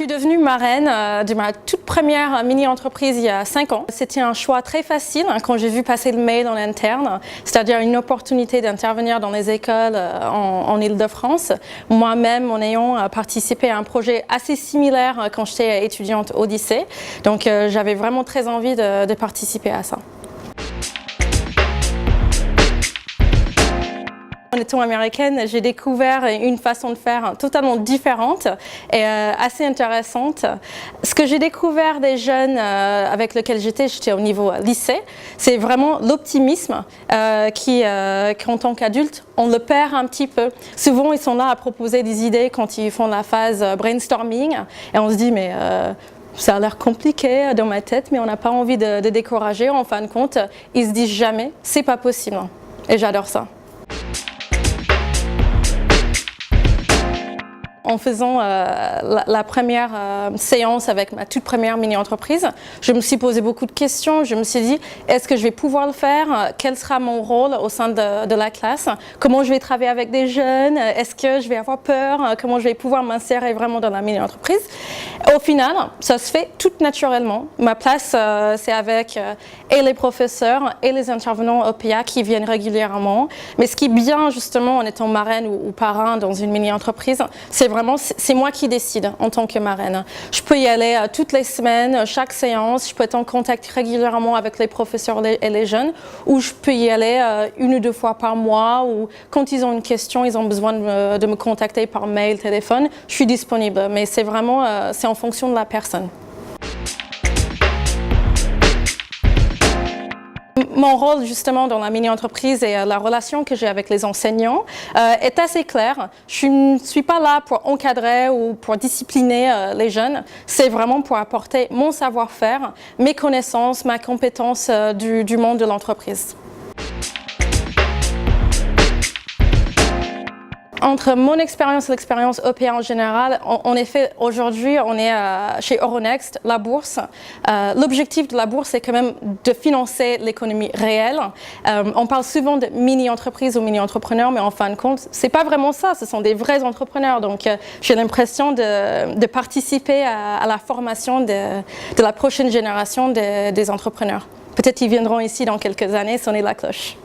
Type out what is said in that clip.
devenue marraine de ma toute première mini-entreprise il y a 5 ans. C'était un choix très facile quand j'ai vu passer le mail en interne, c'est-à-dire une opportunité d'intervenir dans les écoles en Île-de-France. Moi-même, en ayant participé à un projet assez similaire quand j'étais étudiante au lycée. Donc j'avais vraiment très envie de participer à ça. En étant américaine, j'ai découvert une façon de faire totalement différente et assez intéressante. Ce que j'ai découvert des jeunes avec lesquels j'étais au niveau lycée, c'est vraiment l'optimisme qu'en tant qu'adulte, on le perd un petit peu. Souvent, ils sont là à proposer des idées quand ils font la phase brainstorming et on se dit mais ça a l'air compliqué dans ma tête, mais on n'a pas envie de décourager. En fin de compte, ils se disent jamais c'est pas possible. Et j'adore ça. En faisant la première séance avec ma toute première mini-entreprise, je me suis posé beaucoup de questions. Je me suis dit, est-ce que je vais pouvoir le faire? Quel sera mon rôle au sein de la classe? Comment je vais travailler avec des jeunes? Est-ce que je vais avoir peur? Comment je vais pouvoir m'insérer vraiment dans la mini-entreprise? Au final, ça se fait tout naturellement. Ma place, c'est avec et les professeurs et les intervenants OPA qui viennent régulièrement. Mais ce qui est bien justement en étant marraine ou parrain dans une mini-entreprise, c'est moi qui décide en tant que marraine. Je peux y aller toutes les semaines, chaque séance, je peux être en contact régulièrement avec les professeurs et les jeunes, ou je peux y aller 1 ou 2 fois par mois, ou quand ils ont une question, ils ont besoin de me contacter par mail, téléphone, je suis disponible. Mais c'est vraiment c'est en fonction de la personne. Mon rôle justement dans la mini-entreprise et la relation que j'ai avec les enseignants est assez claire. Je ne suis pas là pour encadrer ou pour discipliner les jeunes. C'est vraiment pour apporter mon savoir-faire, mes connaissances, ma compétence du monde de l'entreprise. Entre mon expérience et l'expérience OPA en général, en effet, aujourd'hui, on est chez Euronext, la bourse. L'objectif de la bourse, c'est quand même de financer l'économie réelle. On parle souvent de mini-entreprises ou mini-entrepreneurs, mais en fin de compte, c'est pas vraiment ça. Ce sont des vrais entrepreneurs. Donc, j'ai l'impression de participer à la formation de la prochaine génération des entrepreneurs. Peut-être qu'ils viendront ici dans quelques années sonner la cloche.